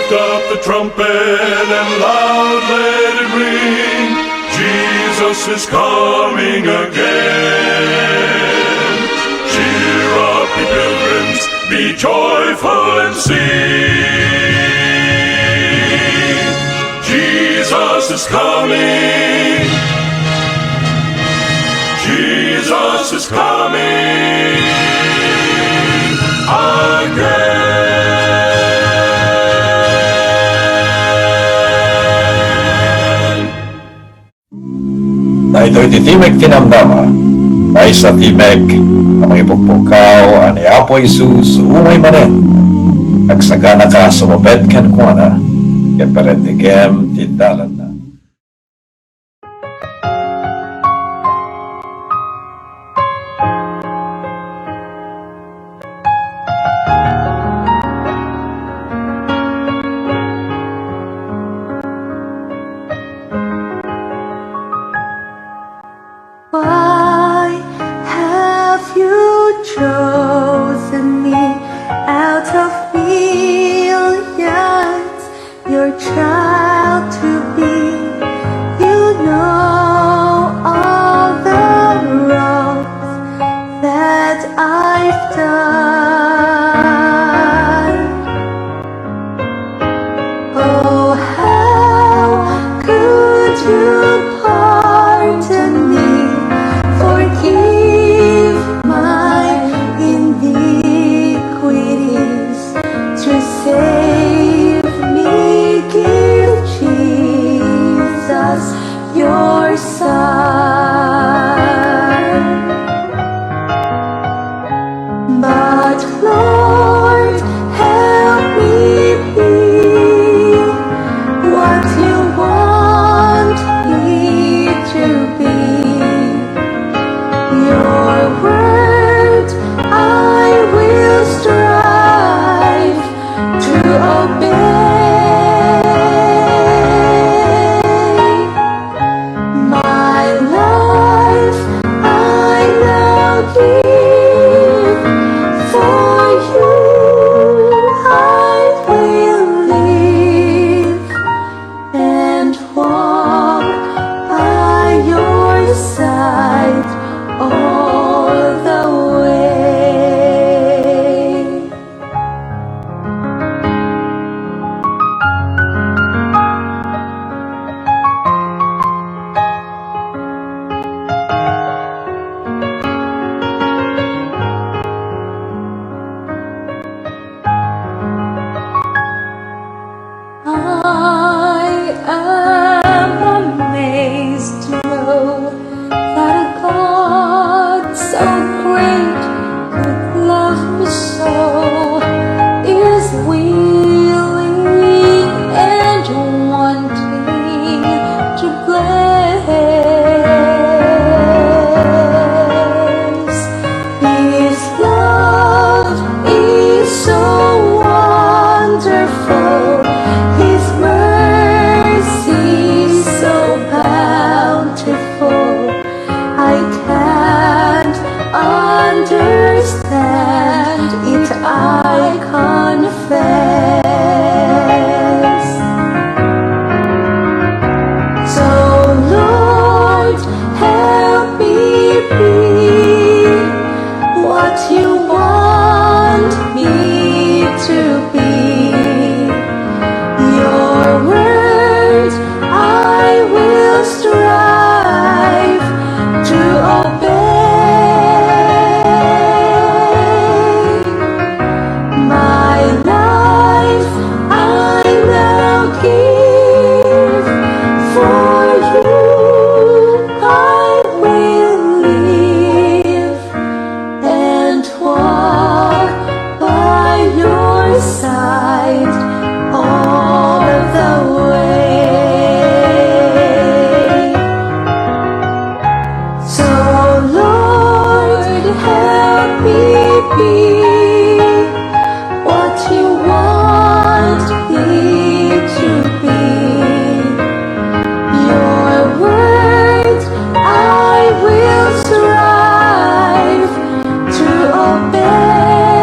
Lift up the trumpet and loud let it ring. Jesus is coming again. Cheer up, ye pilgrims, be joyful and sing. Jesus is coming. Jesus is coming again. Na ito'y titimek tinamdama, na sa timek, na may pagpukaw, ani Apo Isus, umay manen, nagsagana ka sumabed kan kuana, kaya parendigem tindalan na. Why have you chosen me out of millions, your child to be? You know all the wrongs that I've done. Oh, how could you pardon me? Forgive my iniquities, to save me, give Jesus your Son. But Lord, help me be what you want me to be. Your word I will strive to obey. My life I now give, for you I will live and walk by your side all the way. I am amazed to know that a God so great could love me so, is willing and wanting to bless. His love is so wonderful, His mercy so bountiful. I can't understand it, I confess. So Lord, help me be what you want me to be. Your word I will strive to obey. My life I now give, for you I will live and walk by your side all the way. So Lord, help me be what you want me to be. Your word I will strive to obey.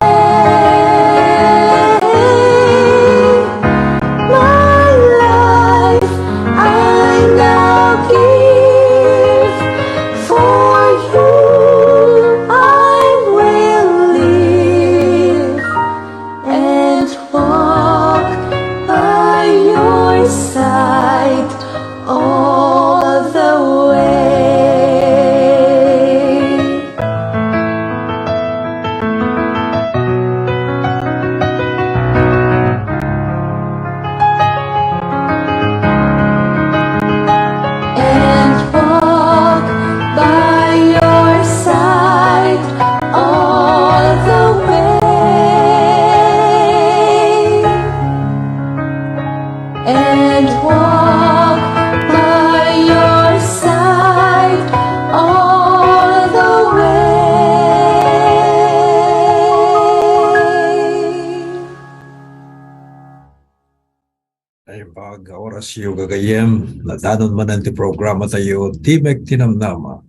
Pagka-oras yu gagayem, nadanon man ti programa tayo, Timek Tinamnama.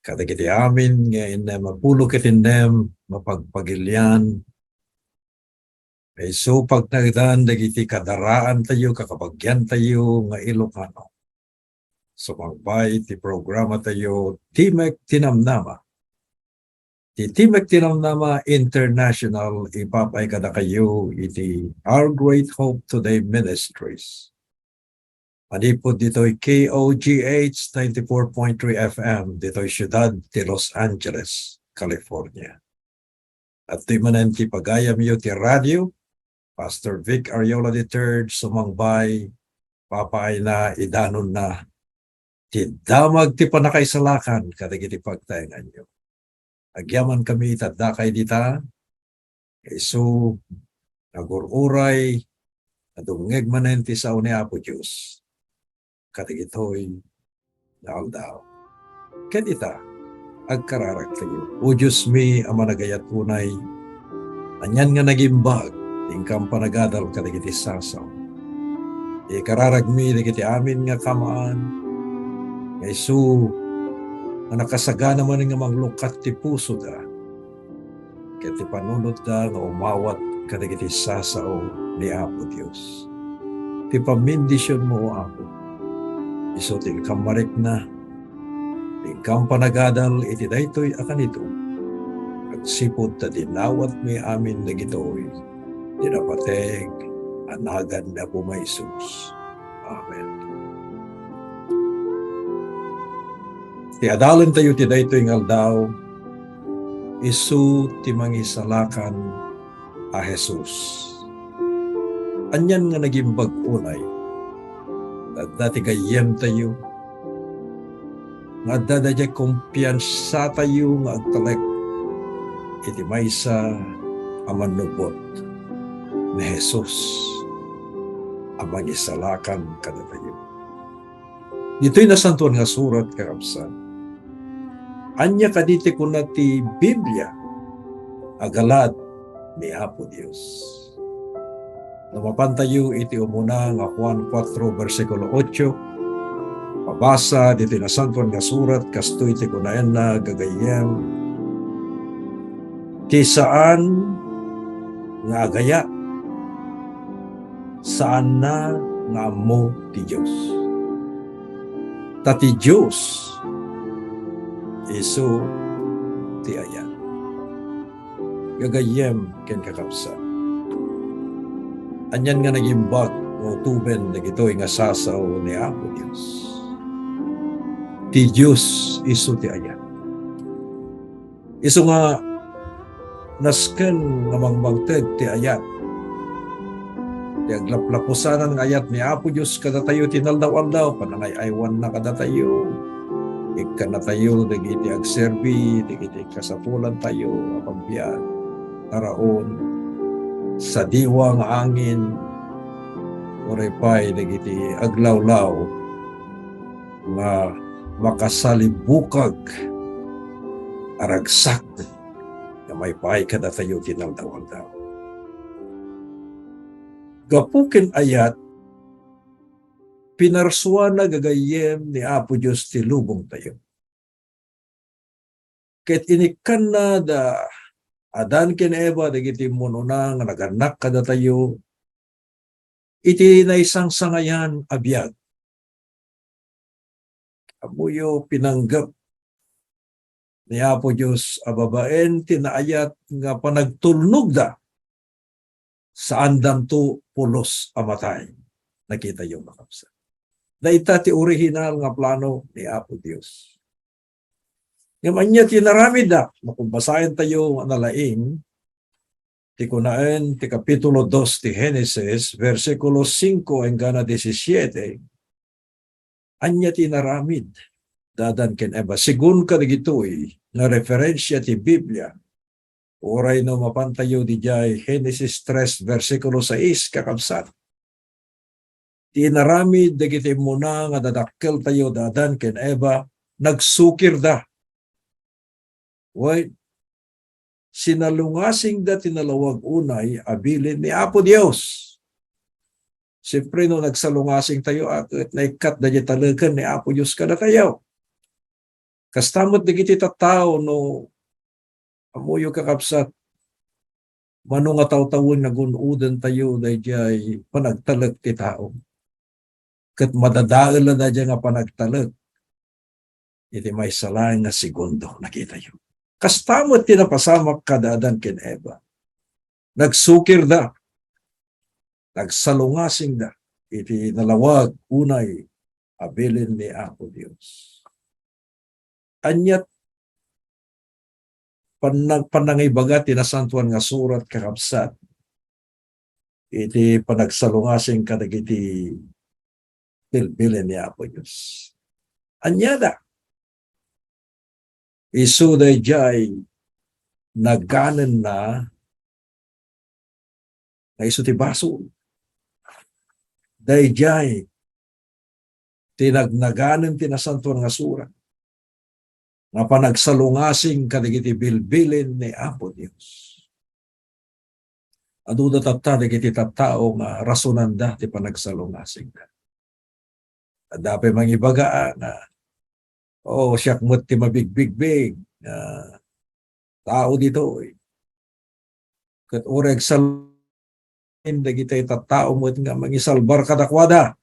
Kadagiti amin, ngayon na mapulo kitinem, mapagpagilyan. Ay so pagtagdan, dagiti kadaraan tayo, kakabagyan tayo, nga Ilocano. Sumagbay ti programa tayo, Timek Tinamnama. Ti Timek Tinamnama International, ipapay kada kayo, iti Our Great Hope Today Ministries. Manipod dito'y KOGH 94.3 FM, dito'y siyudad ti Los Angeles, California. At ti manen ti pagayam yu ti radio, Pastor Vic Ariola III, sumangbay, papaay na, idanon na, ti damag ti panakaisalakan, kadagiti pagtayangan yu. Agyaman kami, tadakay dita, iso, nagururay, nadungeg manen ti sao ni Apo Diyos. Katigitoy na aldaw. Kadita, agkararag tayo. O Diyos mi, ama nagayat unay, anyan nga nagimbag, tingkang panagadal katigiti sasaw. Ikararag mi, digiti amin nga kamaan, nga isu, na nakasaga naman nga manglukat ti puso da, kaya ti panunod da, nga umawat katigiti sasaw ni Apo Diyos. Ti pamindisyon mo, o Apo, iso tingkang marik na, tingkang panagadal, iti daytoy akan ito. Agsipod ta dinawat may amin na gitoy, dinapateg, anagan na po may Isus. Amen. Ti adalin tayo ti daytoy ngal daw, isu ti mangisalakan a Jesus. Anyan nga naging bag-unay, at dati gayem tayo, nga dadadya kumpiyansa tayo nga agtalek, iti maysa amanubot ni Jesus, amang isalakan kada tayo. Dito'y nasantuan nga surat kakabsan. Anya kaditi ko na ti Biblia, agalad ni Apo Diyos. Lumapan tayo iti umuna nga Juan 4 versikulo 8. Pabasa dito na santuan nga surat kasto iti kunayan na gagayem. Ti saan nga agaya, saan na nga mo ti Diyos. Tati Diyos iso ti ayan. Gagayem ken kakapsa. Anyan nga nagimbag o tuben na gito'y nga sasaw ni Apo Diyos. Ti Diyos iso ti ayan. Iso nga nasken nga mangmangteg ti ayat. Ti aglaplapusanan nga ayat ni Apo Diyos kada tayo tinaldaw-aldaw, panangay aywan na kada tayo. Ikka na tayo, dagiti agserbi, dagiti kasapulan tayo, apagbiyan, taraon, sa diwang angin, orepay, dagiti aglawlaw, nga makasalibukag, aragsak, na may paay kada tayo tinaldaw-aldaw. Gapukin ayat, pinarsuan na gagayem ni Apo Diyos ti lubong tayo. Ket inikan na da Adan ken Eva dagiti mununa nga naganak kada tayo, iti naisang sangayan abiyag. Amuyo pinanggap ni Apo Diyos ababaen tinaayat nga panagtulnog da sa andam to pulos amatay. Nakita yung makapsa. Na ita ti original nga plano ni Apo Diyos. Ngayon niya tinaramid na, makumbasahin tayo nalaing, ti kunaen, ti kapitulo 2 ti Genesis, versikulo 5 hanggang 17, anya tinaramid, dadan ken Eva. Sigun ka digitoy, na referensya ti Biblia, oray no mapantayo di jay Genesis 3, versikulo 6, kakabsat. Tinaramid, dagiti muna nga dadakkel tayo, dadan ken Eva, nagsukir da. Why? Sinalungasing da tinalawag unay abilin ni Apo Dios. Siyempre, no nagsalungasing tayo at naikat na talagan ni Apo Diyos kada tayo. Kastamot na kiti tao no amuyo kakapsat mano nga taw-tawon nagunudan tayo da jay panagtalag ti tao. Kat madadaal na dyan nga panagtalag. Iti may salay nga segundo nakita yun. Kastamot tinapasamak kadaadan ken Eva. Nagsukir da. Nagsalungasing da. Iti nalawag unay abilin ni Apo Diyos. Anyat panangibaga tinasantuan nga surat kakabsat. Iti panagsalungasing kadagiti bilbilin ni Apo Diyos. Anyada. Isu day jay naganan na isu ti baso. Day jay tinagnaganan tinasantuan nga surat. Nga panagsalungasing kadagiti bilbilin ni Apo Diyos. Adu tatata dagiti tattao nga rasunan da ti panagsalungasing ka. Dapat mangibaga na siyak mo't ti mabig-big-big tao dito. Kat ureg salin dagiti tattao mo't nga mangisalbar kadakwada.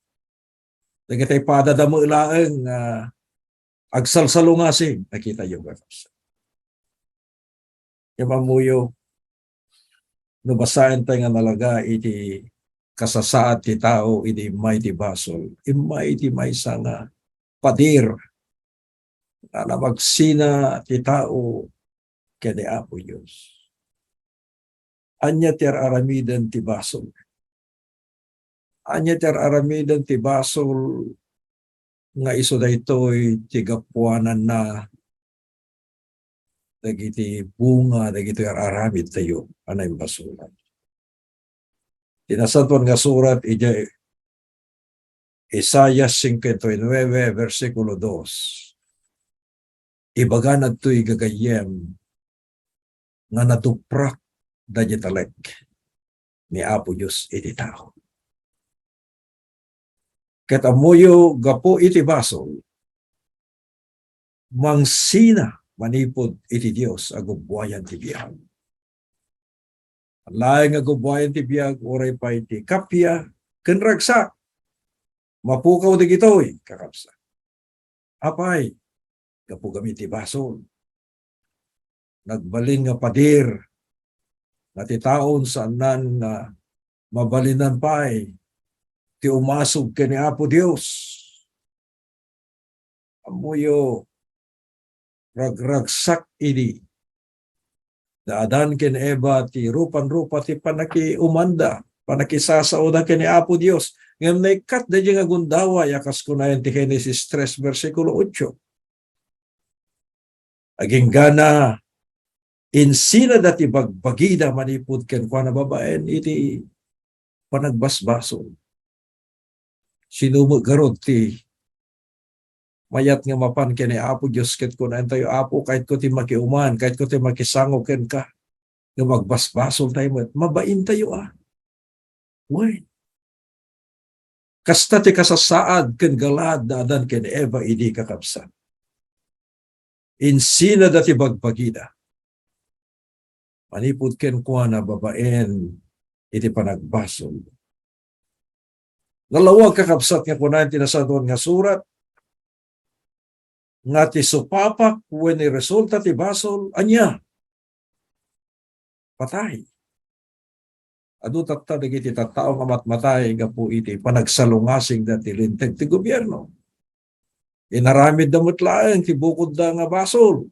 Dagiti padadamo ilaeng agsalsalungasing. Nakita yung gano'n. Yung mamuyo nubasain tayo nga nalaga iti kasasaad ti tao iti may ti basol. Imay iti may nga padir na magsina ti tao kani Apo Diyos. Anya ter aramidan ti basol. Anya ter aramidan ti basol nga iso daytoy ti gapuanan na dagiti bunga dagiti aramid tayo anay basulan. Tinasantuan nga surat ija Isaiah 59 versikulo 2. Ibaga nagtoy gagayem nga natuprak dadya talek ni Apo Diyos iti tao. Ket amuyo gapo iti basol mangsina manipod iti Dios agubwayan ti biyag. Laing agubwayan ti biyag oray pa iti kapya ken ragsak. Mapukaw di gitoy kakapsa. Apay gapo gamit ti basol. Nagbalin nga padir na ti taon saanan na mabalinan pay ti umasog kani Apo Dios. Amuyo ragragsak ini. Daadan ken Eva ti rupan-rupa ti panaki umanda, panakisasao da kani Apo Dios. Ngem naikat da nga gundawa yakas kunayan ti Genesis 3 versikulo 8. Aging gana insina dati bagbagida manipud ken kuana babaen iti panagbasbason. Sinumugarod ti mayat nga mapan kini Apo Diyos ket kunayan tayo Apo kahit ko ti makiuman, kahit ko ti makisango ken ka nga magbasbasol tayo mabain tayo Why? Kasta ti kasasaad ken galad daadan ken Eva idi kakabsat. Insina dati bagbagida. Manipud ken kuana babaen iti panagbasol. Nalawag kakabsat nga kunayan tinasadon nga surat nga ti supapak when resulta ti basol anya patay. Adu tatta dagiti tattao nga matmatay gapu iti panagsalungasing dati linteg ti gobyerno. Inaramid damot laeng ti bukod da nga basol.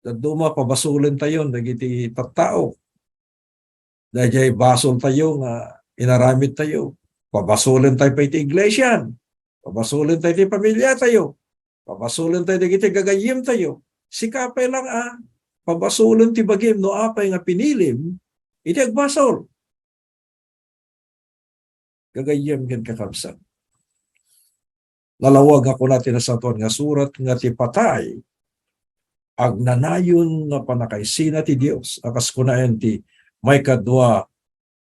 Daduma pabasulin tayo dagiti tattao. Dahil basol tayo nga inaramid tayo. Pabasulin tayo pa iti iglesia. Pabasulin tayo iti pamilya tayo. Pabasulin tayo dagiti gagayim tayo. Sikapay lang pabasulin ti bagim no apay nga pinilim iti agbasol. Gagayim ken kakabsat. Lalawag ako natin sa tuwan nga surat nga ti patay agnanayon nga panakaisina ti Dios akas kunaen ti may kadwa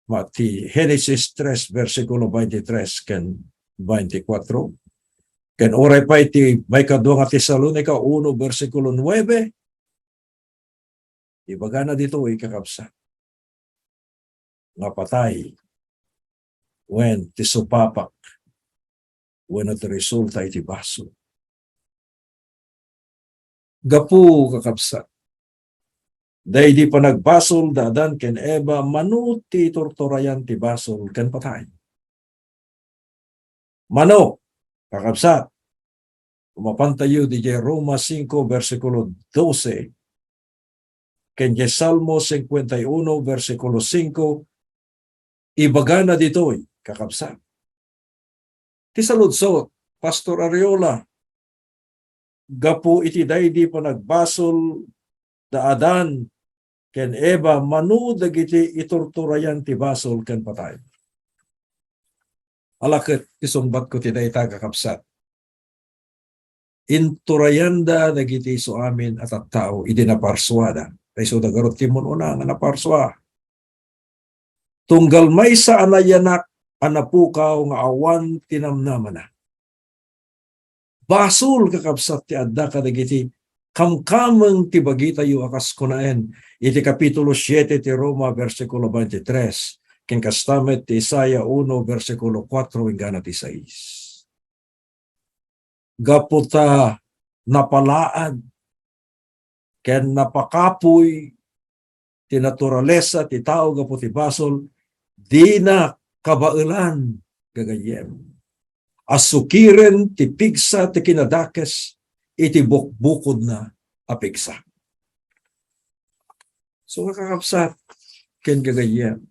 Mati Genesis 3 versikulo 23 ken 24. Ken oray pa iti may kadua nga Tesalonica 1 versikulo 9. Ibaga na dito ikakabsa. Nga patay when ti supapak when iti resulta iti baso. Gapu kakabsa. Dahil di pa nagbasol dadan ken Eva manuti tortorayan ti basol ken patay. Mano, kakabsat, umapantayo di Roma 5 versikulo 12 ken Salmo 51 versikulo 5 ibaga na ditoy kakabsat. Ti saludsot, Pastor Ariola, gapu iti daydi pa nagbasol daadan ken Eva manu dagiti iturturayan ti basol ken patay. Alaket isumbat ko ti dayta kakabsat. Inturayanda dagiti isu amin at tao idi naparswada. Kayso dagarot timon una nga naparswa. Tunggal may sa anayanak anapukaw nga awan tinamnaman na. Basol kakabsat ti adda kadagiti kamkameng ti bagi tayo akas kunaen iti kapitulo 7 ti Roma versikulo 23 ken kastamet ti Isaya 1 versikulo 4 hingga ti 6. Gaputa napalaad ken napakapoy ti naturalesa ti tao gapu ti basol di na kabaelan gagayem. Asukiren ti pigsa ti kinadakes iti bukbukod na apigsa. So kakabsat ken gagayem.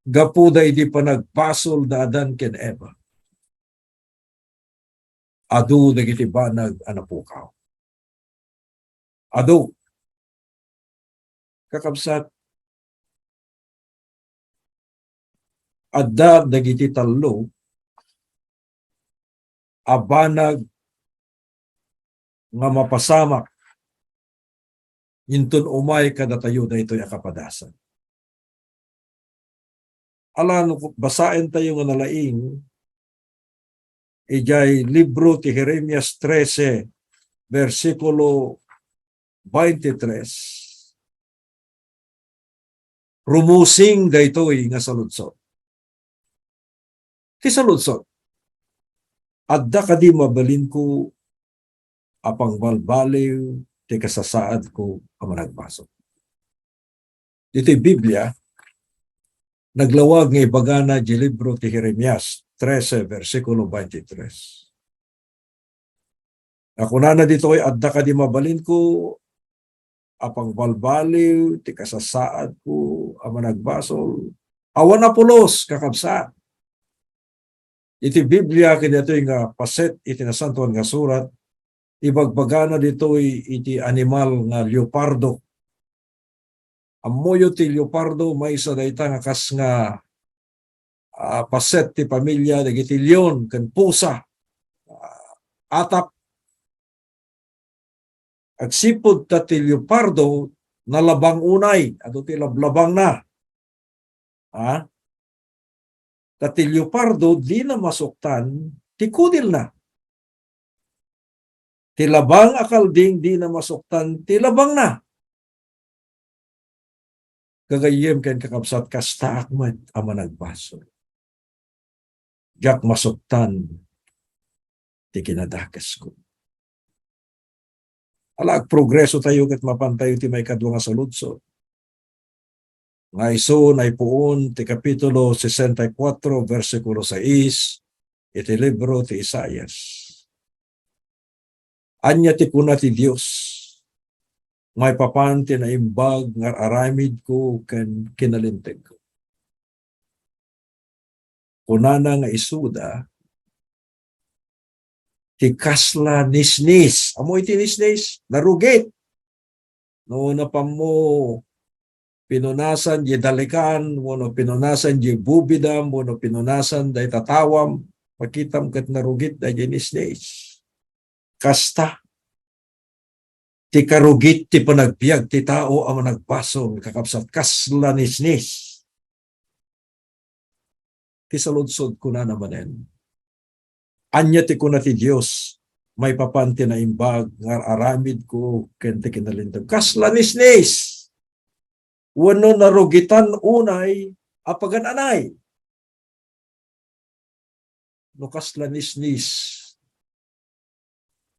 Gapuda iti pa nagpasol daadan ken Eva. Adu dagiti banag anapukaw. Adu kakabsat adda dagiti tallo abanag nga mapasamak intun umay kada tayo da ito'y akapadasan. Alam, basain tayo nga nalaing ijay libro ti Jeremias 13 versikulo 23. Rumusing da ito'y nga saludsot. Ti saludsot. Adda kadi mabalin ko apang balbaliw ti kasasaad ko ang nagbasok. Dito'y Biblia, naglawag ng ibagana di libro ti Jeremias 13, versikulo 23. Ako na dito ay adda ka di mabalin ko apang balbaliw ti kasasaad ko ang nagbasol. Awan na pulos kakabsa. Iti Biblia kinito'y nga paset iti nasantuan nga surat ibagbagana dito'y iti animal nga leopardo. Amoyo ti leopardo may isa dayta nga kas nga paset ti pamilya dagiti leon ken pusa. Atap agsipud ta ti leopardo nalabang unay ato ti lablabang na. Ti leopardo di na masuktan ti kudil na. Ti labang akalding di na masuktan ti labang na. Gagayem ken kakabsat kasta akmat ama nagbasol. Jak masuktan ti kinadakes ko. Alag progreso tayo ket mapantayo ti may kadwa nga saludsod. Nga iso na ipuon ti kapitulo 64 versikulo 6 iti libro ti Isaias. Anya ti kuna ti Dios may papan ti naimbag nga aramid ko ken kinalinteg ko. Kunana nga isuda ti kasla nisnis. Amoy ti nisnis narugit. No na pa mo pinunasan di dalikan, wano pinunasan di bubidam, wano pinunasan di tatawam, pakitam kat narugit di nisnis. Kasta ti karugit ti panagbiag ti tao ang nagbasol kakabsat kasla nisnis. ti saludsod ko na namanen. Anya ti ko na ti Diyos, may papanti na imbag, nga aramid ko, kente kinalintag. Kaslanisnis! Wano narugitan unay, apagan anay. No kaslanisnis,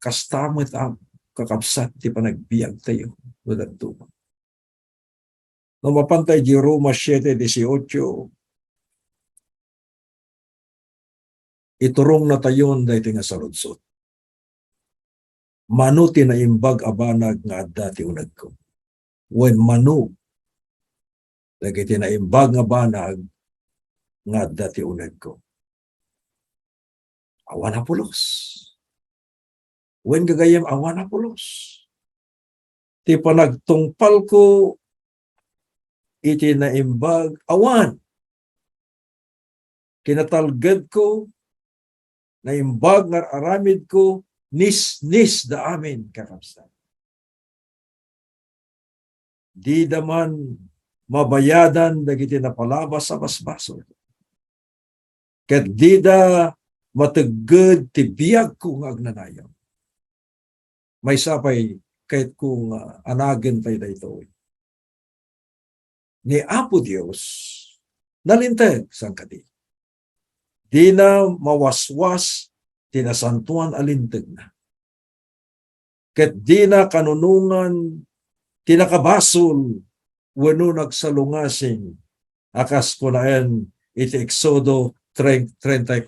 kastamit ang kakabsat ti panagbiag tayo. Walang tuman. No mapantay di Roma 7:18, iturong na tayon dahil nga saludsod. Manu tinaimbag abanag nga adda ti unag ko. When manu, dahil tinaimbag nga banag nga adda ti unag ko. Awan na pulos. When gagayam awan na pulos. Ti panagtungpal ko, iti naimbag awan. Kinatalgad ko, naimbag nga aramid ko, nis da amin kakabsat. Di daman mabayadan dagiti napalabas sa basbaso. Ket di da matagod ti biyag ko nga agnanayaw. May sapay kahit kung anagin tayo dito. Ni Apo Diyos nalintag sang kadi. Di na mawaswas tinasantuan alintag na. Ket di na kanunungan tinakabasol wano nagsalungasing akas kunaen iti Exodo 34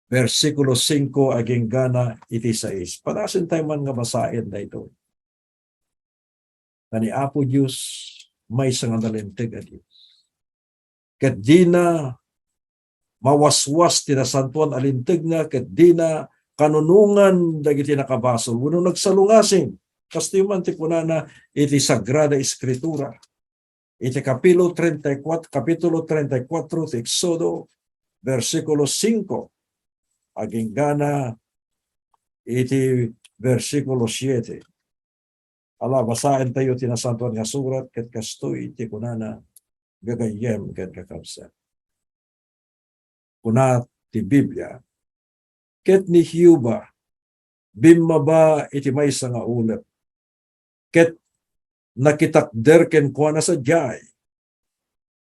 versikulo 5 aging gana iti 6. Panasin tayo man nga basahin na ito. Kani Apo Diyos may isang nalintag a Diyos. Ket di na mawaswas tinasantuan alintag na, ket di na kanunungan dagiti nakabasol wano nagsalungasing. Kasto man ti kunana iti Sagrada Escritura. Iti kapitulo 34 ti Exodo versikulo 5 aging gana iti versikulo 7. Ala basahin tayo tinasantuan nga surat ket kastoy iti kunana gagayem ket kakabsat. Kuna ti Biblia ket ni Hiuba bimmaba iti maysa nga ulep ket nakitakder ken kuana sa jay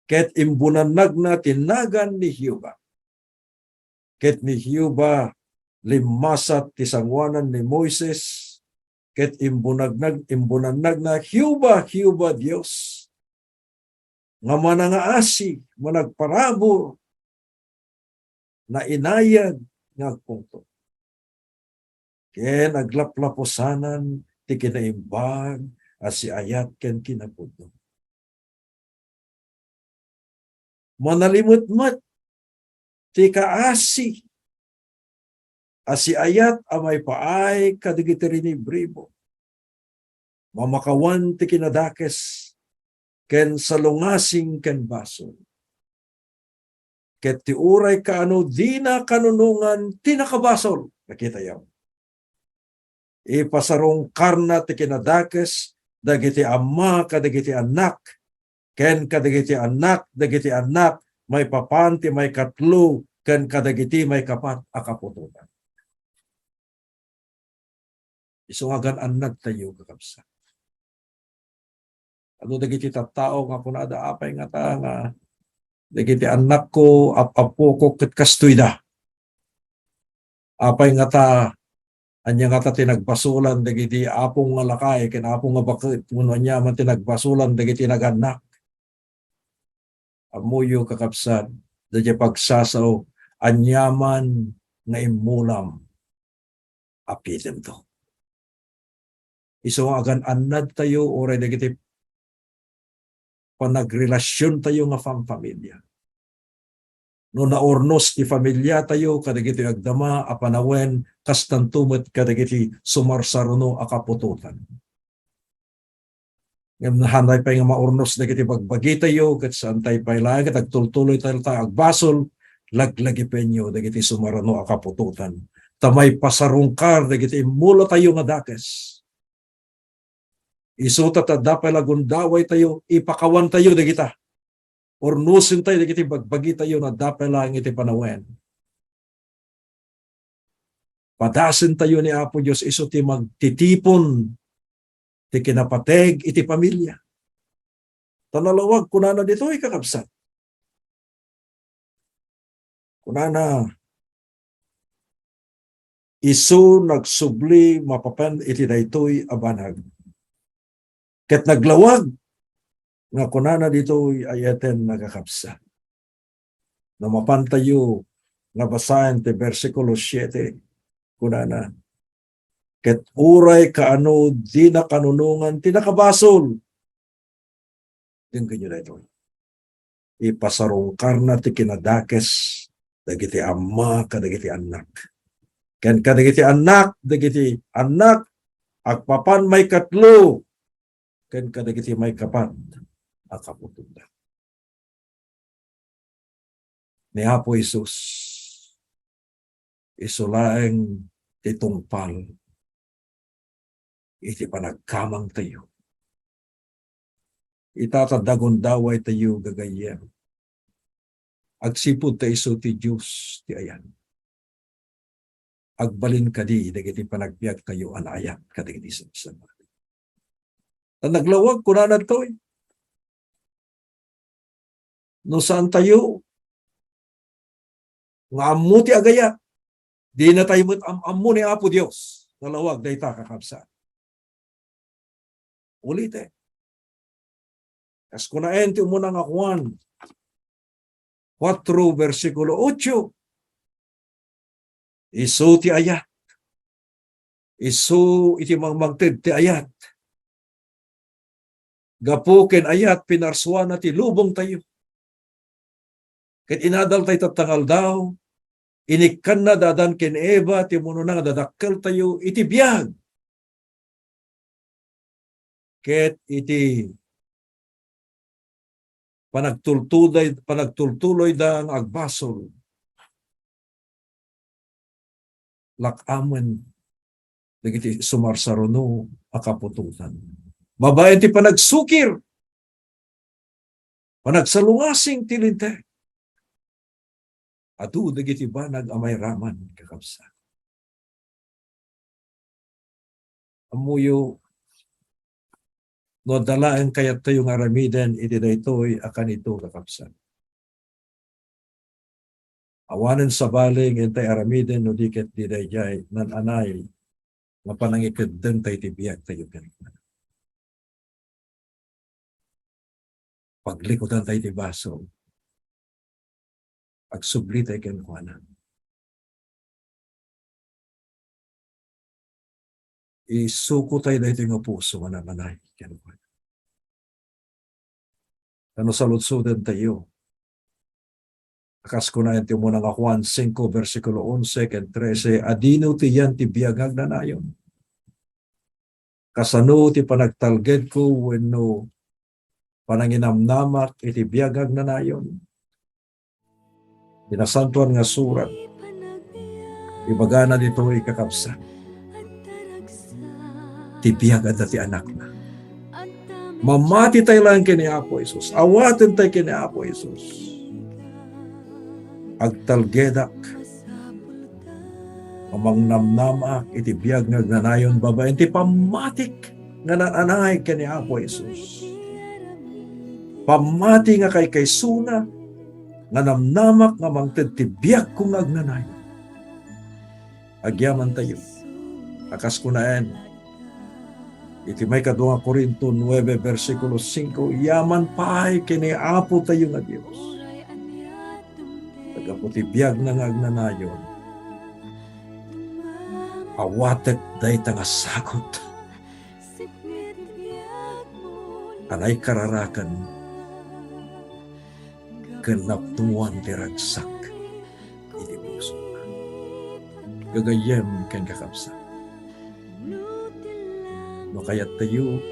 ket imbunanag na tinagan ni Hiuba ket ni Hiuba limasat ti sangwanan ni Moises ket imbunanag na Hiuba Dios nga manangaasi managparabor na inayag nga punto. Ken aglaplaposanan ti kinaimbag as si ayat ken kinapudno. Manalimutmat ti kaasi as si ayat amay paay kadigiti rinibribo. Mamakawan ti kinadakes ken salungasing ken baso. Ket ti uray kaano di na kanunungan tinakabasol. Nakita yaw. Ipasarong karna ti kinadakes dagiti ama kadagiti anak ken kadagiti anak dagiti anak may papanti may katlo ken kadagiti may kapat akapututan. Isungagan anak tayo kakabsa. Ano dagiti tattao nga kunada apay nga ta nga dagiti anak ko apo ko ket kastoy da. Apay nga ta anya nga ta tinagbasulan dagiti apong nga lakay ken apong nga bakit wenno anya man tinagbasulan dagiti naganak. Amuyo kakabsat dagiti pagsasaw anyaman nga imulam apitem to. Iso agan annad tayo oray dagiti panagrelasyon tayo nga pamilya. No naornos ti familia tayo kadagiti agdama apanawen kastantumot kadagiti sumarsaruno akapututan. Ngem hanay pa nga maornos dagiti bagbagi tayo ket saan tayo pailaga agtultuloy tayo agbasol laglagi penyo dagiti sumarano akapututan. Tamay pasarungkar dagiti mula tayo nga dakes. Isuta ta dapay lagundaway tayo ipakawan tayo dagita. Ornusin tayo, di kiti bagbagi tayo na dapat lang iti panawen. Padasin tayo ni Apo Diyos, iso ti magtitipon, ti kinapateg, iti pamilya. Talalawag, kunana dito ay kakabsat. Kunana, iso nagsubli, mapapan, iti daytoy abanag. Ket naglawag, nga kunana dito ayaten nagakapsa. Namapan tayo, nabasahin ti versikulo 7, kunana, ket uray kaano di na kanunungan tinakabasol. Yung kanyo na ito. Ipasarungkar na ti kinadakes dagiti ama kadagiti anak. Ken kadagiti anak, dagiti anak, agpapan may katlo, ken kadagiti may kapat, akaputunda. Ni Apo Isus, isulaeng titungpal, iti panagkamang tayo. Itatadagon daway tayo gagayem. Agsipod tayo iso ti Diyos ti ayan. Agbalin kadi, dagiti panagbiag tayo anayat, kadagiti sama. Naglawag, kunanan to eh. No saan tayo, nga amu ti agayat, di na tayo amu ni Apo Diyos, nalawag, dayta kakabsa. Ulit eh. Kas kunaen ti umuna nga Juan 4 versikulo 8. Isu ti ayat. Isu iti magmagted ti ayat. Gapu ken ayat pinarswa na ti lubong tayo. Ket inadal tayo tatangal daw. Inikkan na dadan ken Eva ti muno na nga dadakkel tayo iti biyag. Ket iti panagtultuloy da ang agbasol. Lakamen dagiti sumarsaruno akapututan. Babae ti panagsukir. Panagsalungasing tilinte. Adu dagiti banag amay raman kakabsa. Amuyo no dalaan kayat tayo nga ramiden iti daytoy akan ito kakabsa. Awanen sa baling entay aramiden no diket di dayjay nan anay nga panangikadden tayo tibiyag tayo kanina. Paglikutan tayo ti baso, agsubli tayo kanina. Isuko tayo dahito yung puso manamanay. Ano sa lutsudan tayo? Akas ko na yung muna nga Juan 5 versikulo 11 ken 13, adino ti yan ti biyagag na nayon. Kasano ti panagtalged ko wenno pananginamnamak iti biyagag na nayon. Binasantuan nga surat. Ibagana dito ikakabsa. Tibiyag at ti anak na. Mamati tayo lang kini Apo Isus. Awatin tayo kini Apo Isus. Agtalgedak. Amang namnamak iti biyag nga ganayon babae. Iti pamatik nga nananay kini Apo Isus. Pamati nga kay kaysuna nga namnamak nga mangted ti biyag kung agnanay. Agyaman tayo. Akas kunaen. Iti may kadunga Korinto 9 versikulo 5, yaman paay kini Apo tayo nga Diyos. Tagaputi biyag na nga agnanayon. Awatek day nga sagot. Anay kararakan kenaptuan ti ragsak iti puso. Gagayem ken kakabsa. No kayat tayo,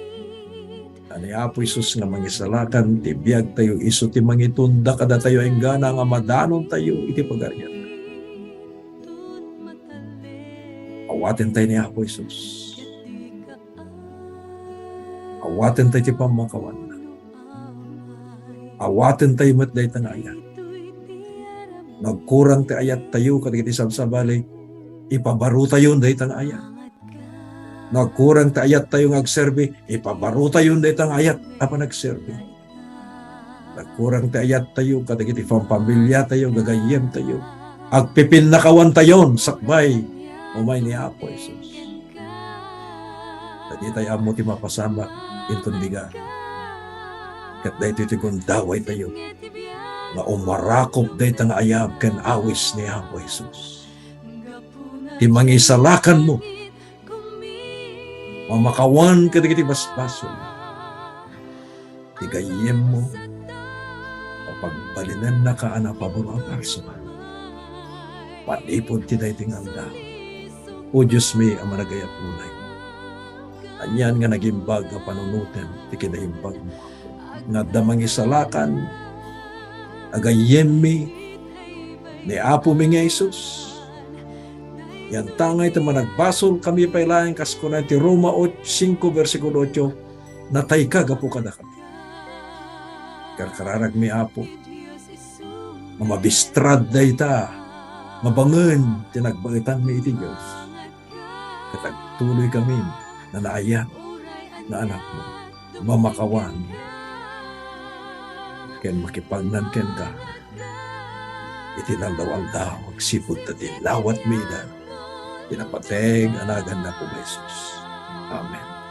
ani Apo Isus nga mangisalakan, ti biyag tayo, iso ti mangitunda kada tayo enggana nga madanon tayo, iti pagaryan. Awatin tayo ni Apo Isus. Awatin tayo ti pamakawan. Awaten tayo met day tang ayat. Nagkurang ti ayat tayo kadagiti sabsabali, ipabaro tayo day tang ayat. Nagkurang ti ayat tayo ngagserbi, ipabaro tayo day tang ayat apa nagserbi. Nagkurang ti ayat tayo kadagiti pampamilya tayo gagayem tayo. Agpipin nakawan tayon sakbay umay ni Apo Jesus. Dadi tayo amo ti mapasama inton biga. Kat dahi ti daway tayo na umarakop dahi tang ayab ken awis ni Apo Jesus. Ti mangisalakan mo, mamakawan kadagiti basbason, ti gayem mo, pagbalinan na ka ana pabor ang parsuman. Panipod ti dahi tinganda. O Diyos mi ang managayat unay. Anyan nga nagimbag nga panunutin ti kinaimbag mo. Nga damang isalakan agayemi ni Apo mi nga Jesus. Yan tangay ito managbasol kami pailayan kaskunan ti Roma 5 versikulo 8 natay ka gapo kada kami. Karkararag mi Apo mamabistrad da ita mabangen tinagbagitan mi iti Diyos. Katagtuloy kami na naayat na anak mo mamakawan ken makipagnan ken ka itinaldaw-aldaw magsipod ta tinlawat mida tinapateng anagan na po Jesus. Amen.